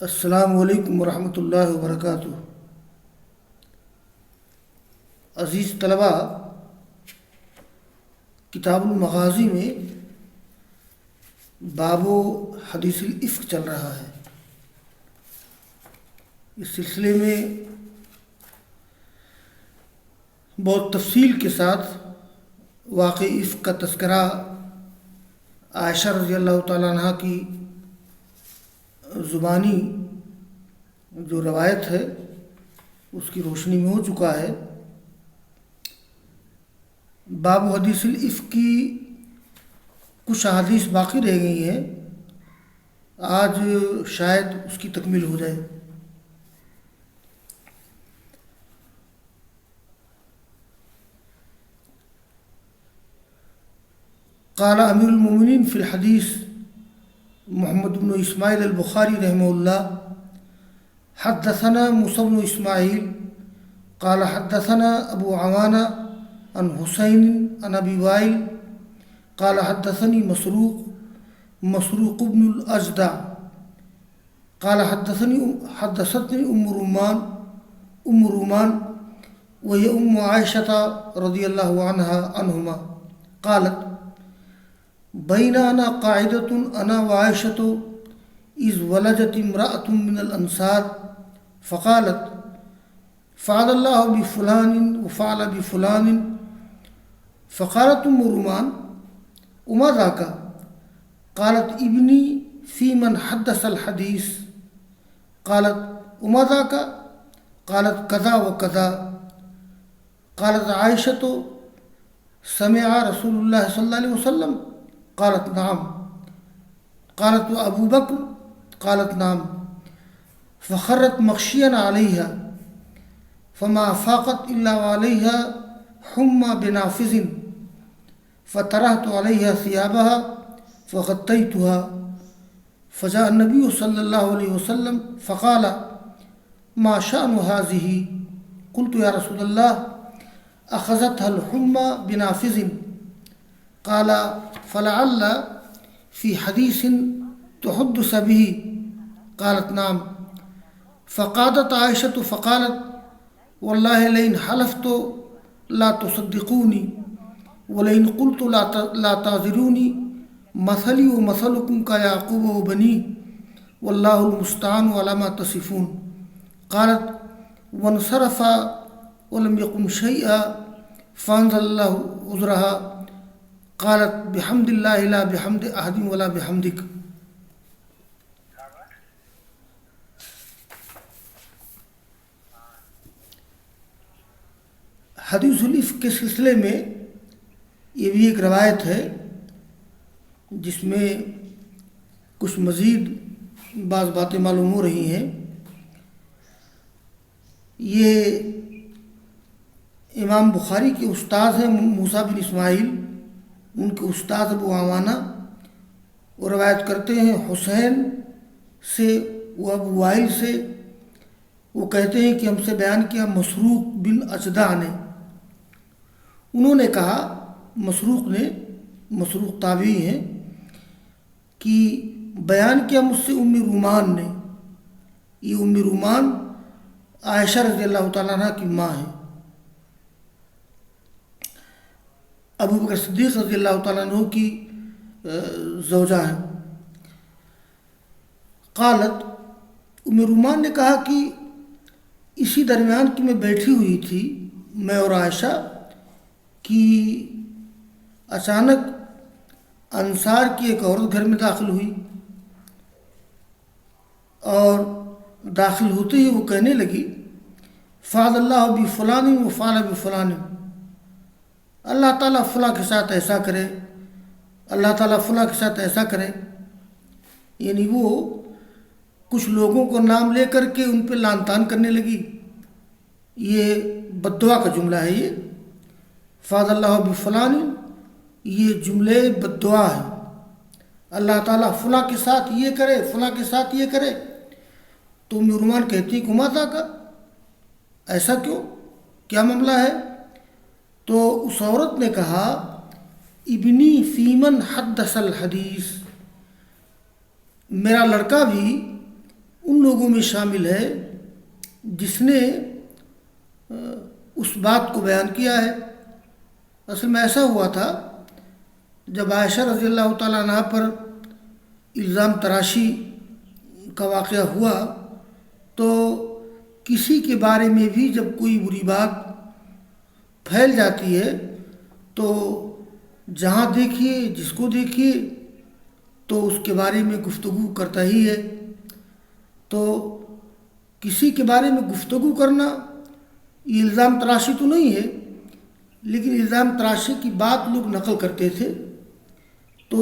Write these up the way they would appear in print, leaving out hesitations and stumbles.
السلام علیکم ورحمۃ اللہ وبرکاتہ۔ عزیز طلباء، کتاب المغازی میں باب و حدیث الافک چل رہا ہے۔ اس سلسلے میں بہت تفصیل کے ساتھ واقع افک کا تذکرہ عائشہ رضی اللہ تعالیٰ عنہ کی زبانی جو روایت ہے اس کی روشنی میں ہو چکا ہے۔ باب و حدیث الافک کی کچھ احادیث باقی رہ گئی ہیں، آج شاید اس کی تکمیل ہو جائے۔ قال امیر المومنین فی الحدیث محمد بن اسماعیل البخاری رحمہ اللہ حدثنا موسیٰ بن اسماعیل قال حدثنا ابو عوانہ عن حسین عن ابی وائل قال حدثني مسروق بن الاجدع قال حدثتني ام رومان وهي ام عائشة رضي الله عنهما قالت بين أنا قاعدة أنا وعائشة إذ ولجت امرأة من الأنصار فقالت فعل الله بفلان وفعل بفلان فقالت ام رومان وما ذاك؟ قالت ابني في من حدث الحديث قالت وما ذاك؟ قالت كذا وكذا قالت عائشة سمع رسول الله صلى الله عليه وسلم قالت نعم قالت وأبو بكر قالت نعم فخرت مغشيا عليها فما فاقت إلا عليها حمى بنافذ فترهت عليها ثيابها فغطيتها فجاء النبي صلى الله عليه وسلم فقال ما شأن هذه؟ قلت يا رسول الله أخذتها الحمى بنافذ قال فلعل في حديث تحدث به قالت نعم فقادت عائشة فقالت والله لئن حلفت لا تصدقوني ولئن قلت لا تعذروني مثلي ومثلكم كيعقوب وبنيه والله المستعان على ما تصفون قالت وانصرف ولم يقم شيئا فانزل الله عذرها قالت بحمد اللہ لا بحمد احد ولا بحمدک۔ حدیث الافک کے سلسلے میں یہ بھی ایک روایت ہے جس میں کچھ مزید بعض باتیں معلوم ہو رہی ہیں۔ یہ امام بخاری کے استاد ہیں موسیٰ بن اسماعیل، ان کے استاد ابو عوانہ، وہ روایت کرتے ہیں حسین سے، وہ ابو وائل سے، وہ کہتے ہیں کہ ہم سے بیان کیا مسروق بن اجدع نے، انہوں نے کہا، مسروق تابعی ہیں، کہ بیان کیا مجھ سے ام رومان نے۔ یہ ام رومان عائشہ رضی اللہ تعالیٰ عنہ کی ماں ہے، ابو بکر صدیق رضی اللہ تعالیٰ عنہ کی زوجہ ہیں۔ قالت، ام رومان نے کہا کہ اسی درمیان کہ میں بیٹھی ہوئی تھی میں اور عائشہ کہ اچانک انصار کی ایک عورت گھر میں داخل ہوئی، اور داخل ہوتے ہی وہ کہنے لگی فعل اللہ بفلان وفعل بفلان، اللہ تعالیٰ فلاں کے ساتھ ایسا کرے، اللہ تعالیٰ فلاں کے ساتھ ایسا کرے۔ یعنی وہ کچھ لوگوں کو نام لے کر کے ان پہ لعن طعن کرنے لگی۔ یہ بد دعا کا جملہ ہے، یہ فعل اللہ بفلان، یہ جملے بد دعا ہے۔ اللہ تعالیٰ فلاں کے ساتھ یہ کرے، فلاں کے ساتھ یہ کرے۔ تو ام رومان کہتی کہ ماتا کا ایسا کیوں، کیا معاملہ ہے؟ تو اس عورت نے کہا ابنی فیمن حدث الحدیث، میرا لڑکا بھی ان لوگوں میں شامل ہے جس نے اس بات کو بیان کیا ہے۔ اصل میں ایسا ہوا تھا، جب عائشہ رضی اللہ تعالیٰ عنہ پر الزام تراشی کا واقعہ ہوا تو کسی کے بارے میں بھی جب کوئی بری بات پھیل جاتی ہے تو جہاں دیکھیے جس کو دیکھیے تو اس کے بارے میں گفتگو کرتا ہی ہے۔ تو کسی کے بارے میں گفتگو کرنا یہ الزام تراشی تو نہیں ہے، لیکن الزام تراشی کی بات لوگ نقل کرتے تھے۔ تو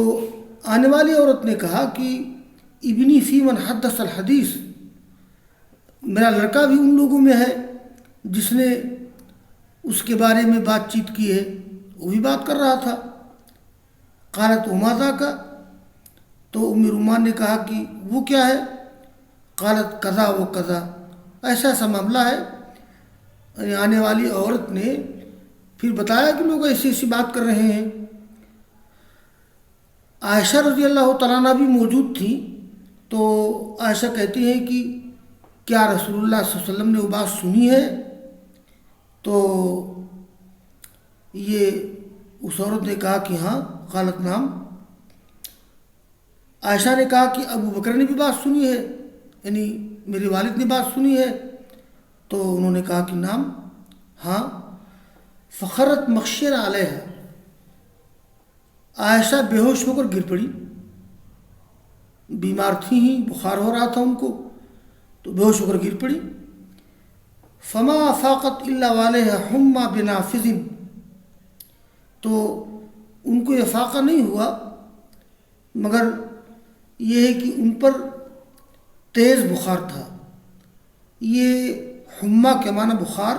آنے والی عورت نے کہا کہ ابنی فی من حدث الحدیث، میرا لڑکا بھی ان لوگوں میں ہے جس نے اس کے بارے میں بات چیت کی ہے، وہ بھی بات کر رہا تھا۔ قالت وما ذاک، تو ام رومان نے کہا کہ وہ کیا ہے؟ قالت قضا و قضا، ایسا ایسا معاملہ ہے۔ یعنی آنے والی عورت نے پھر بتایا کہ لوگ ایسی ایسی بات کر رہے ہیں۔ عائشہ رضی اللہ تعالیٰ عنہ بھی موجود تھیں، تو عائشہ کہتی ہیں کہ کیا رسول اللہ صلی اللہ علیہ وسلم نے وہ بات سنی ہے؟ تو یہ اس عورت نے کہا کہ ہاں۔ قالت نام، عائشہ نے کہا کہ ابو بکر نے بھی بات سنی ہے، یعنی میرے والد نے بات سنی ہے؟ تو انہوں نے کہا کہ نام، ہاں۔ فخرت مغشیًا علیہا، عائشہ بے ہوش ہو کر گر پڑی، بیمار تھیں ہی، بخار ہو رہا تھا ان کو، تو بے ہوش ہو کر گر پڑی۔ فما افاقت الا وعلیہا حمی بنافذ، تو ان کو افاقہ نہیں ہوا مگر یہ ہے کہ ان پر تیز بخار تھا۔ یہ حمہ کے معنی بخار،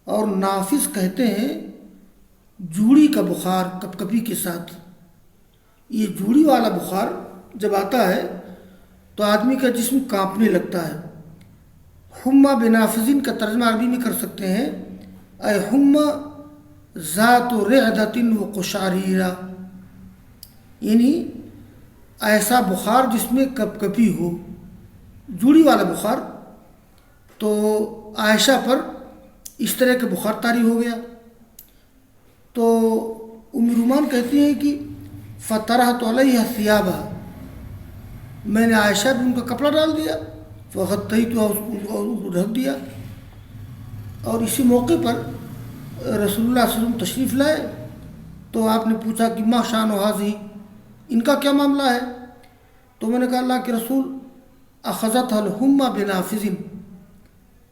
اور نافذ کہتے ہیں جوڑی کا بخار کپ کپی کے ساتھ۔ یہ جوڑی والا بخار جب آتا ہے تو آدمی کا جسم کانپنے لگتا ہے۔ حمہ بنافذ کا ترجمہ عربی میں کر سکتے ہیں اے حمہ ذات رعدۃ و قشعریرہ، یعنی ایسا بخار جس میں کپ کپی ہو، جوڑی والا بخار۔ تو عائشہ پر اس طرح کا بخار طاری ہو گیا۔ تو ام رومان کہتی ہیں کہ فطرحت علیہا ثیابہا، میں نے عائشہ بھی ان کا کپڑا ڈال دیا، فغطیتہا، اس کو ڈھک دیا۔ اور اسی موقع پر رسول اللہ صلی اللہ علیہ وسلم تشریف لائے تو آپ نے پوچھا کہ ما شان ھذہ، ان کا کیا معاملہ ہے؟ تو میں نے کہا اللہ کے رسول اخذتھا الحمى بنافذ،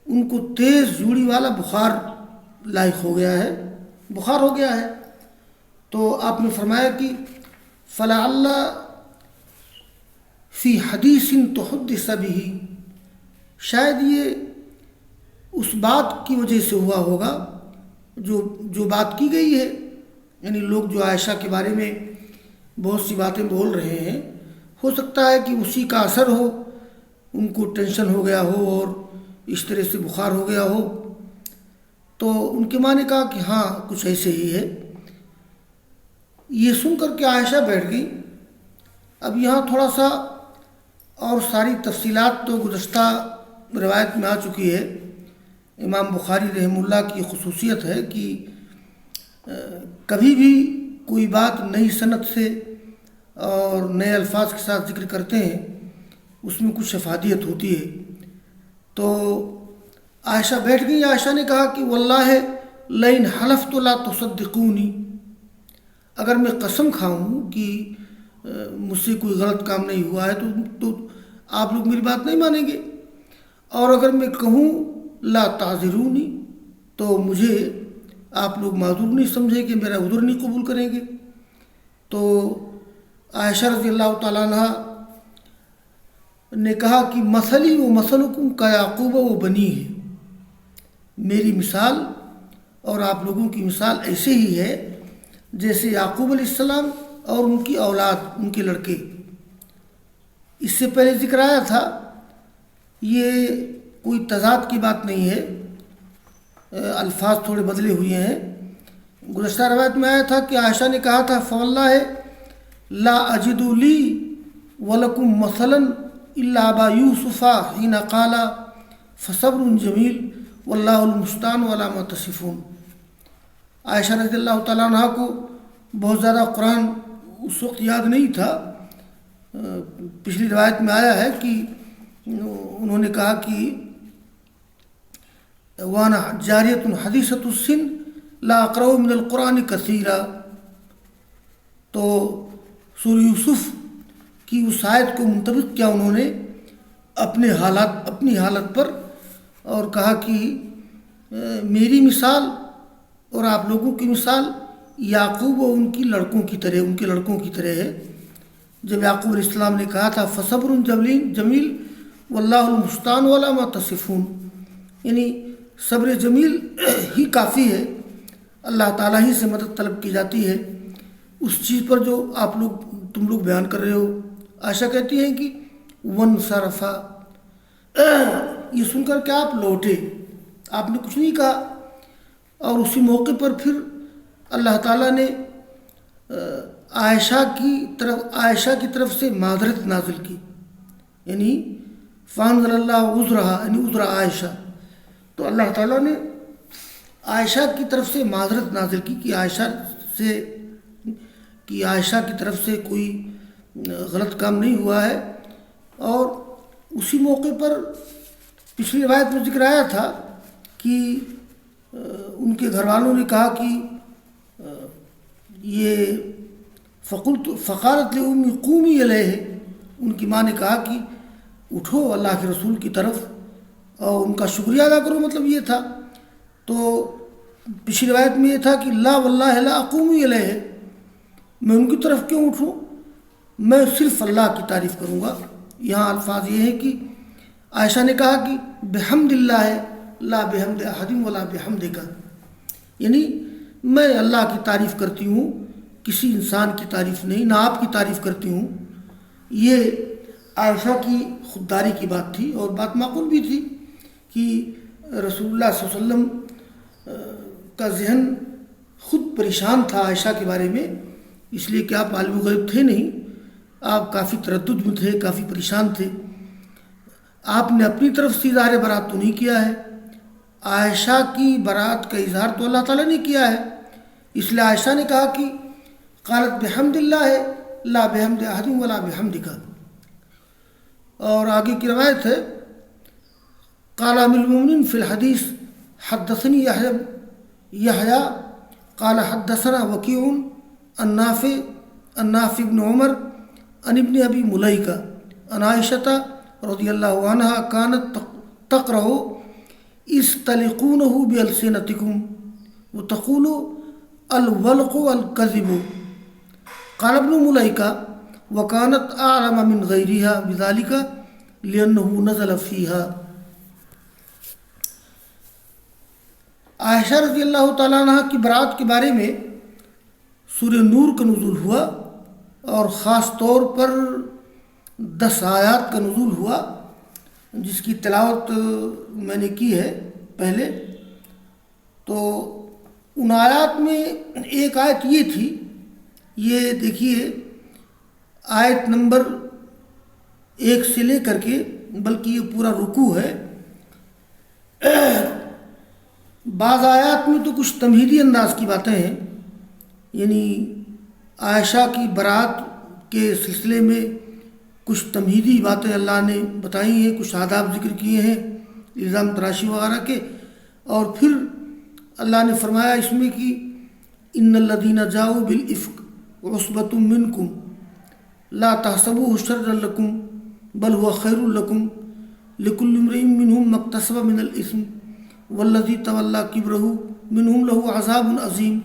ان کو تیز جوڑی والا بخار لاحق ہو گیا ہے، بخار ہو گیا ہے۔ تو آپ نے فرمایا کہ فلعل فی حدیث تحدث بہ، شاید یہ اس بات کی وجہ سے ہوا ہوگا جو بات کی گئی ہے، یعنی لوگ جو عائشہ کے بارے میں بہت سی باتیں بول رہے ہیں، ہو سکتا ہے کہ اسی کا اثر ہو، ان کو ٹینشن ہو گیا ہو اور اس طرح سے بخار ہو گیا ہو۔ تو ان کے ماں نے کہا کہ ہاں کچھ ایسے ہی ہے۔ یہ سن کر کے عائشہ بیٹھ گئی۔ اب یہاں تھوڑا سا اور ساری تفصیلات تو گزشتہ روایت میں آ چکی ہے۔ امام بخاری رحمہ اللہ کی خصوصیت ہے کہ کبھی بھی کوئی بات نئی سند سے اور نئے الفاظ کے ساتھ ذکر کرتے ہیں، اس میں کچھ افادیت ہوتی ہے۔ تو عائشہ بیٹھ گئی۔ عائشہ نے کہا کہ واللہ لئن حلفت لا تصدقونی، اگر میں قسم کھاؤں کہ مجھ سے کوئی غلط کام نہیں ہوا ہے تو آپ لوگ میری بات نہیں مانیں گے، اور اگر میں کہوں لا تعذرونی تو مجھے آپ لوگ معذور نہیں سمجھیں گے، میرا عذر نہیں قبول کریں گے۔ تو عائشہ رضی اللہ تعالیٰ عنہ نے کہا کہ مثلی و مثلکم کیعقوب و بنی ہے، میری مثال اور آپ لوگوں کی مثال ایسے ہی ہے جیسے یعقوب علیہ السلام اور ان کی اولاد، ان کے لڑکے۔ اس سے پہلے ذکر آیا تھا، یہ کوئی تضاد کی بات نہیں ہے، الفاظ تھوڑے بدلے ہوئے ہیں۔ گزشتہ روایت میں آیا تھا کہ عائشہ نے کہا تھا فواللہ لا اجد لی ولکم مثلا الا ابا یوسف حین قال فصبر جمیل واللہ المستعان علی ما تصفون۔ عائشہ رضی اللہ تعالیٰ عنہ کو بہت زیادہ قرآن اس وقت یاد نہیں تھا۔ پچھلی روایت میں آیا ہے کہ انہوں نے کہا کہ وانا جاریۃ حدیثۃ السن لا اقرأ من القرآن کثیرا، تو سورہ یوسف کی اس آیت کو منطبق کیا انہوں نے اپنی حالت پر، اور کہا کہ میری مثال اور آپ لوگوں کی مثال یعقوب اور ان کے لڑکوں کی طرح ہے۔ جب یعقوب علیہ السلام نے کہا تھا فصبر جمیل واللہ المستعان علی ما تصفون، یعنی صبر جمیل ہی کافی ہے، اللہ تعالیٰ ہی سے مدد طلب کی جاتی ہے اس چیز پر جو تم لوگ بیان کر رہے ہو۔ عائشہ کہتی ہیں کہ ون صرفا، یہ سن کر کہ آپ لوٹے، آپ نے کچھ نہیں کہا، اور اسی موقع پر پھر اللہ تعالیٰ نے عائشہ کی طرف سے معذرت نازل کی، یعنی فانزل اللہ عذرہا، یعنی عذر عائشہ، تو اللہ تعالیٰ نے عائشہ کی طرف سے معذرت نازل کی کہ عائشہ کی طرف سے کوئی غلط کام نہیں ہوا ہے۔ اور اسی موقع پر پچھلی روایت میں ذکر آیا تھا کہ ان کے گھر والوں نے کہا کہ یہ فقالت لأمی قومی علیہ، ان کی ماں نے کہا کہ اٹھو اللہ کے رسول کی طرف اور ان کا شکریہ ادا کرو، مطلب یہ تھا۔ تو پچھلی روایت میں یہ تھا کہ لا واللہ لا اقوم علیہ، میں ان کی طرف کیوں اٹھوں، میں صرف اللہ کی تعریف کروں گا۔ یہاں الفاظ یہ ہیں کہ عائشہ نے کہا کہ بحمد اللہ لا بحمد احد ولا بحمدک، یعنی میں اللہ کی تعریف کرتی ہوں، کسی انسان کی تعریف نہیں، نہ آپ کی تعریف کرتی ہوں۔ یہ عائشہ کی خودداری کی بات تھی، اور بات معقول بھی تھی کہ رسول اللہ صلی اللہ علیہ وسلم کا ذہن خود پریشان تھا عائشہ کے بارے میں، اس لیے کہ آپ عالم غیب تھے نہیں، آپ کافی تردد میں تھے، کافی پریشان تھے۔ آپ نے اپنی طرف سے اظہار برات تو نہیں کیا ہے، عائشہ کی برات کا اظہار تو اللہ تعالیٰ نے کیا ہے، اس لیے عائشہ نے کہا کہ قالت بحمد اللہ لا بحمد احد ولا بحمدک۔ اور آگے کی روایت ہے قال امیر المؤمنین فی الحدیث حدثنی یحییٰ قال حدثنا وکیع عن نافع بن عمر عن ابن ابی ملیکہ عن عائشہ رضی اللہ عنہا کانت تقرأ استلقونہ بألسنتکم وتقول الولق الکذب۔ قال ابن ملیکہ وکانت اعلم من غیرہا بذلک لأنہ نزل فیہا۔ عائشہ رضی اللہ تعالیٰ عنہ کی برات کے بارے میں سورہ نور کا نزول ہوا، اور خاص طور پر 10 آیات کا نزول ہوا، جس کی تلاوت میں نے کی ہے پہلے۔ تو ان آیات میں ایک آیت یہ تھی، یہ دیکھیے آیت نمبر 1 سے لے کر کے، بلکہ یہ پورا رکوع ہے۔ بعض آیات میں تو کچھ تمہیدی انداز کی باتیں ہیں، یعنی عائشہ کی برات کے سلسلے میں کچھ تمہیدی باتیں اللہ نے بتائی ہیں، کچھ آداب ذکر کیے ہیں الزام تراشی وغیرہ کے، اور پھر اللہ نے فرمایا اس میں کہ ان الذین جاؤوا بالافک عصبۃ منکم لا تحسبوه شرا لکم بل هو خیر لکم لکل امرئ منهم ما اکتسب من الاثم والذی تولی کبرہ منهم له عذاب عظیم۔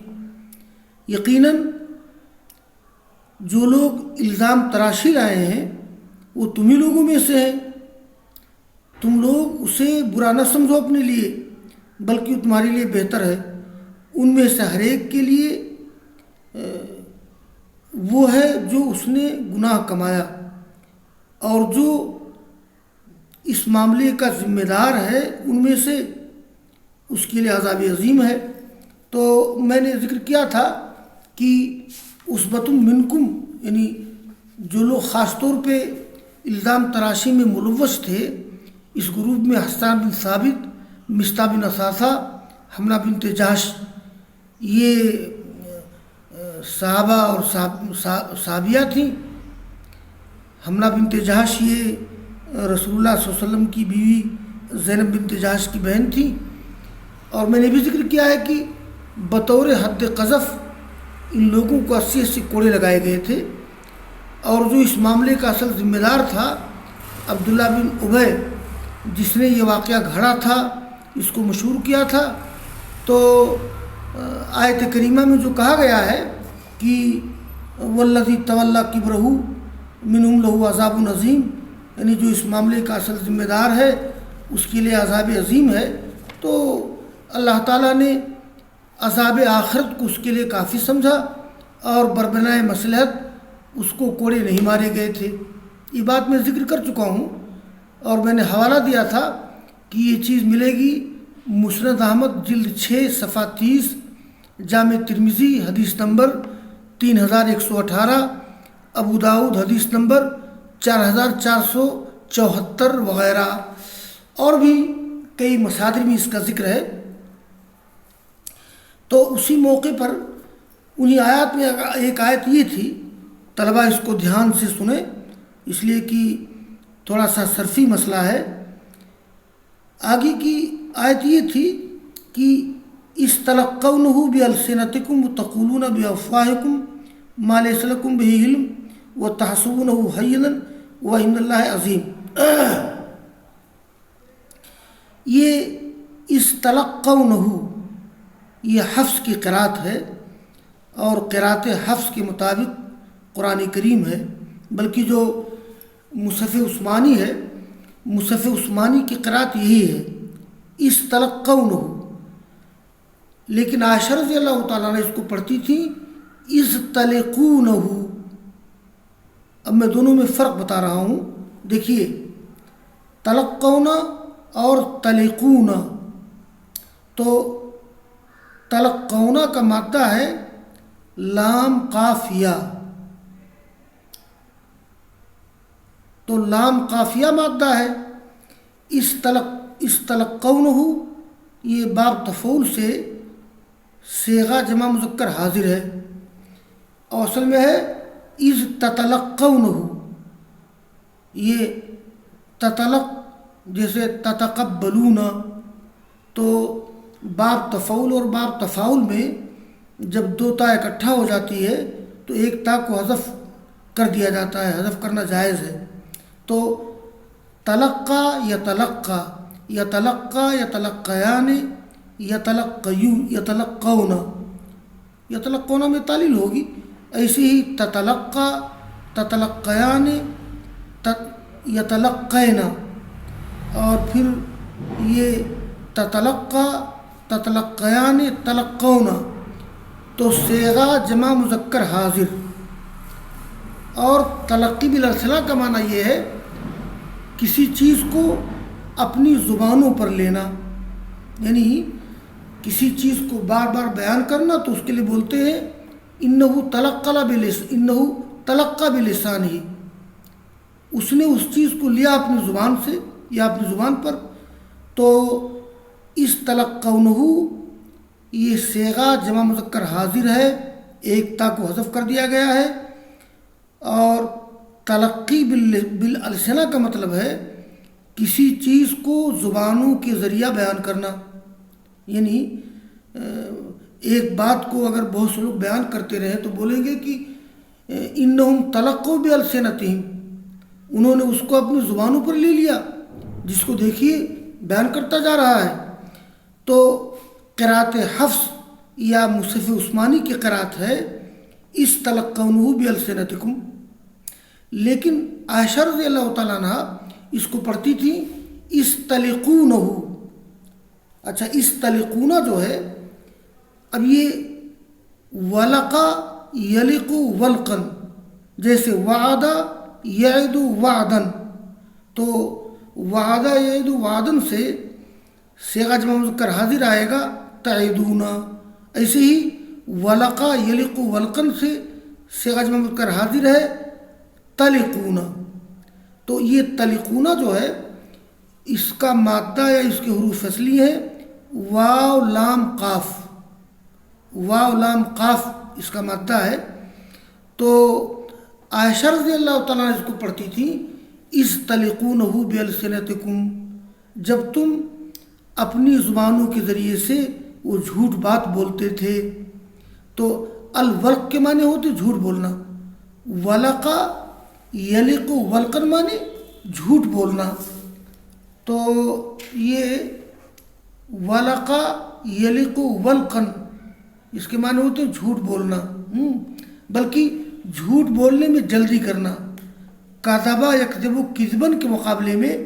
یقیناً جو لوگ الزام تراشی لائے ہیں وہ تمہیں لوگوں میں سے ہیں، تم لوگ اسے برا نہ سمجھو اپنے لیے، بلکہ وہ تمہارے لیے بہتر ہے۔ ان میں سے ہر ایک کے لیے وہ ہے جو اس نے گناہ کمایا، اور جو اس معاملے کا ذمہ دار ہے ان میں سے اس کے لیے عذاب عظیم ہے۔ تو میں نے ذکر کیا تھا کہ عصبۃ منکم، یعنی جو لوگ خاص طور پہ الزام تراشی میں ملوث تھے۔ اس گروپ میں حسان بن ثابت، مصطح بن اثاثہ، حمنہ بنت جحش، یہ صحابہ اور صحابیہ تھیں۔ حمنہ بنت جحش یہ رسول اللہ صلی اللہ علیہ وسلم کی بیوی زینب بنت جحش کی بہن تھی۔ اور میں نے بھی ذکر کیا ہے کہ بطور حد قذف ان لوگوں کو 80 کوڑے لگائے گئے تھے، اور جو اس معاملے کا اصل ذمہ دار تھا عبداللہ بن ابی، جس نے یہ واقعہ گھڑا تھا، اس کو مشہور کیا تھا۔ تو آیت کریمہ میں جو کہا گیا ہے کہ والذی تولی کبرہ منہم لہ عذاب عظیم، یعنی جو اس معاملے کا اصل ذمہ دار ہے اس کے لیے عذاب عظیم ہے، تو اللہ تعالیٰ نے عذاب آخرت کو اس کے لیے کافی سمجھا، اور بربنائے مصلحت اس کو کوڑے نہیں مارے گئے تھے۔ یہ بات میں ذکر کر چکا ہوں، اور میں نے حوالہ دیا تھا کہ یہ چیز ملے گی مسند احمد جلد 6 صفحہ 30، جامع ترمذی حدیث نمبر 3118، ابو داؤد حدیث نمبر 4474 وغیرہ، اور بھی کئی مصادر میں اس کا ذکر ہے۔ تو اسی موقع پر انہی آیات میں ایک آیت یہ تھی، طلبہ اس کو دھیان سے سنیں اس لیے کہ تھوڑا سا صرفی مسئلہ ہے۔ آگے کی آیت یہ تھی کہ استلقونہ بألسنتکم وتقولون بأفواہکم ما لیس لکم بہ علم وتحسبونہ ہینا وإن اللہ عظیم۔ یہ استلقونہ یہ حفص کی قرأت ہے، اور قرأت حفص کے مطابق قرآن کریم ہے، بلکہ جو مصحف عثمانی ہے، مصحف عثمانی کی قرأت یہی ہے استلقونہ، لیکن عائشہ رضی اللہ تعالیٰ نے اس کو پڑھتی تھی استلقونہ۔ اب میں دونوں میں فرق بتا رہا ہوں، دیکھیے تلقونا اور تلقونا۔ تو تلقونا کا مادہ ہے لام قاف یا، تو لام قافیہ مادہ ہے۔ استلقونہ یہ باب تفعول سے صیغہ جمع مذکر حاضر ہے، اور اصل میں ہے اذ تتلقونہ، یہ تتلق جیسے تتقبلون، تو باب تفعول اور باب تفاعل میں جب دو تا اکٹھا ہو جاتی ہے تو ایک تا کو حذف کر دیا جاتا ہے، حذف کرنا جائز ہے۔ تو تلقا یتلقا، یتلقا یتلقیان، یتلقون، یتلقون میں تعلیل ہوگی، ایسے ہی تتلقا تتلقیان یتلقین، اور پھر یہ تتلقا تتلقیان تلقون، تو صیغہ جمع مذکر حاضر۔ اور تلقی بالالسنہ کا معنی یہ ہے کسی چیز کو اپنی زبانوں پر لینا، یعنی کسی چیز کو بار بار بیان کرنا، تو اس کے لیے بولتے ہیں انہو تلقا بلسانہ، اس نے اس چیز کو لیا اپنی زبان سے یا اپنی زبان پر۔ تو استلقونہ یہ صیغہ جمع مذکر حاضر ہے، ایک تا کو حذف کر دیا گیا ہے، اور تلقی بالالسنہ کا مطلب ہے کسی چیز کو زبانوں کے ذریعہ بیان کرنا، یعنی ایک بات کو اگر بہت سے لوگ بیان کرتے رہے تو بولیں گے کہ انہم تلقوا بالسنتہم، انہوں نے اس کو اپنی زبانوں پر لے لیا، جس کو دیکھیے بیان کرتا جا رہا ہے۔ تو قرأت حفص یا مصحف عثمانی کی قرأت ہے استلقونہ بالسنتکم، لیکن عائشہ رضی اللہ تعالیٰ عنہ اس کو پڑھتی تھی استلقونہ۔ اچھا، استلقونہ جو ہے، اب یہ ولقا یلق ولقن، جیسے وعد یعد وعدن، تو وعد یعد وعدن سے صیغہ جمع مذکر حاضر آئے گا تعیدون، ایسے ہی ولقا یلق ولقن سے صیغہ جمع مذکر حاضر ہے تلقون۔ تو یہ تلقون جو ہے اس کا مادہ یا اس کے حروف اصلی ہے واو لام قاف، واو لام قاف اس کا مادہ ہے۔ تو عائشہ رضی اللہ تعالیٰ اس کو پڑھتی تھی، اس تلقونہ بِأَلْسِنَتِكُمْ، جب تم اپنی زبانوں کے ذریعے سے وہ جھوٹ بات بولتے تھے۔ تو الولق کے معنی ہوتے جھوٹ بولنا، ولقا یلق ولقن معنی جھوٹ بولنا۔ تو یہ ولقا یلق ولقن اس کے معنی ہوتے جھوٹ بولنا، بلکہ جھوٹ بولنے میں جلدی کرنا۔ کذبا یکذب کذبن کے مقابلے میں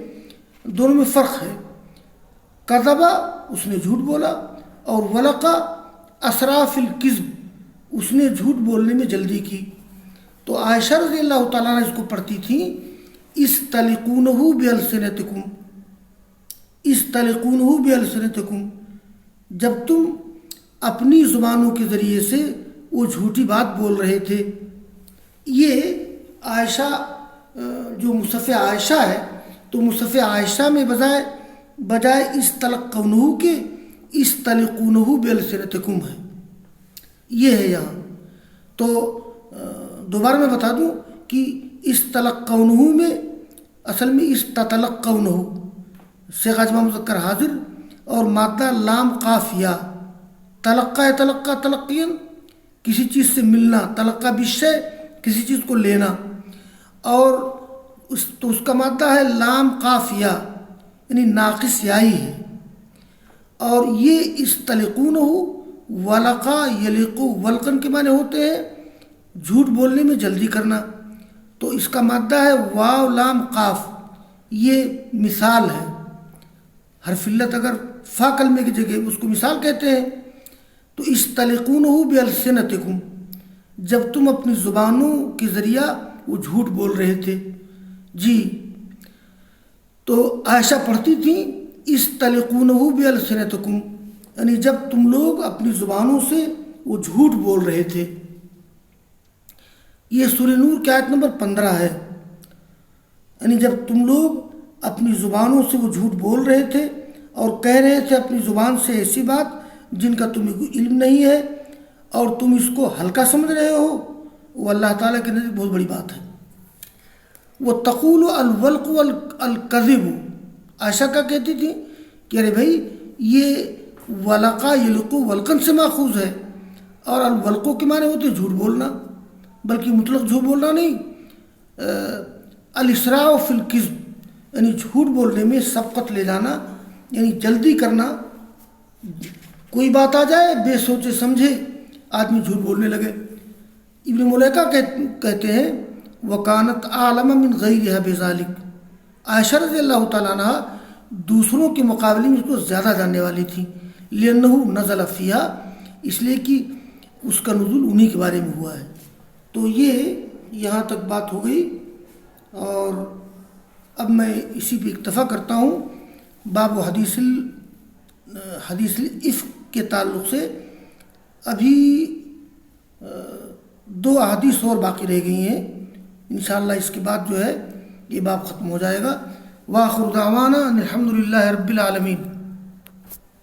دونوں میں فرق ہے۔ کذبا اس نے جھوٹ بولا، اور ولقا اسرا فی الکذب اس نے جھوٹ بولنے میں جلدی کی۔ تو عائشہ رضی اللہ تعالیٰ عنہ اس کو پڑھتی تھیں، استلقونہ بِأَلْسِنَتِكُمْ، استلقونہ بِأَلْسِنَتِكُمْ، جب تم اپنی زبانوں کے ذریعے سے وہ جھوٹی بات بول رہے تھے۔ یہ عائشہ جو مصحف عائشہ ہے، تو مصحف عائشہ میں بجائے استلقونہ کے استلقونہ بِأَلْسِنَتِكُمْ ہے، یہ ہے یہاں۔ تو دوبارہ میں بتا دوں کہ استلقونہ میں اصل میں استتلقونہ صیغہ جمع مذکر حاضر اور مادہ لام قاف یا، تلقا تلقا تلقین کسی چیز سے ملنا، تلقا بالشیء کسی چیز کو لینا، اور تو اس کا مادہ ہے لام قاف یا یعنی ناقص یائی ہے۔ اور یہ استلقونہ ولقا یلق ولقن کے معنی ہوتے ہیں جھوٹ بولنے میں جلدی کرنا۔ تو اس کا مادہ ہے واو لام قاف، یہ مثال ہے۔ حرف علت اگر فا کلمے کی جگہ اس کو مثال کہتے ہیں۔ تو استلقونہ بِأَلْسِنَتِكُمْ، جب تم اپنی زبانوں کے ذریعہ وہ جھوٹ بول رہے تھے۔ جی، تو عائشہ پڑھتی تھیں استلقونہ بِأَلْسِنَتِكُمْ، یعنی جب تم لوگ اپنی زبانوں سے وہ جھوٹ بول رہے تھے۔ یہ سورہ نور کی آیت نمبر 15 ہے، یعنی جب تم لوگ اپنی زبانوں سے وہ جھوٹ بول رہے تھے اور کہہ رہے تھے اپنی زبان سے ایسی بات جن کا تمہیں کوئی علم نہیں ہے، اور تم اس کو ہلکا سمجھ رہے ہو، وہ اللہ تعالیٰ کے نزدیک بہت بڑی بات ہے۔ وہ تقول الولق الکذب، عائشہ کا کہتی تھی کہ ارے بھائی یہ ولقا یلق ولقن سے ماخوذ ہے، اور الولق کے معنی ہوتے جھوٹ بولنا، بلکہ مطلق جھوٹ بولنا نہیں، الاسراع فی الکذب یعنی جھوٹ بولنے میں سبقت لے جانا، یعنی جلدی کرنا۔ کوئی بات آ جائے بے سوچے سمجھے آدمی جھوٹ بولنے لگے۔ ابن ملیکہ کہتے ہیں وکانت اعلم من غیرہا بذالک، عائشہ رضی اللہ تعالیٰ عنہ دوسروں کے مقابلے میں اس کو زیادہ جاننے والی تھی، لأنہ نزل فیہا، اس لیے کہ اس کا نزول انہی کے بارے میں ہوا ہے۔ تو یہ یہاں تک بات ہو گئی، اور اب میں اسی پہ اکتفا کرتا ہوں۔ باب حدیث الافک کے تعلق سے ابھی 2 احادیث اور باقی رہ گئی ہیں، انشاءاللہ اس کے بعد جو ہے یہ باب ختم ہو جائے گا۔ وآخر دعوانا ان الحمد للہ رب العالمین۔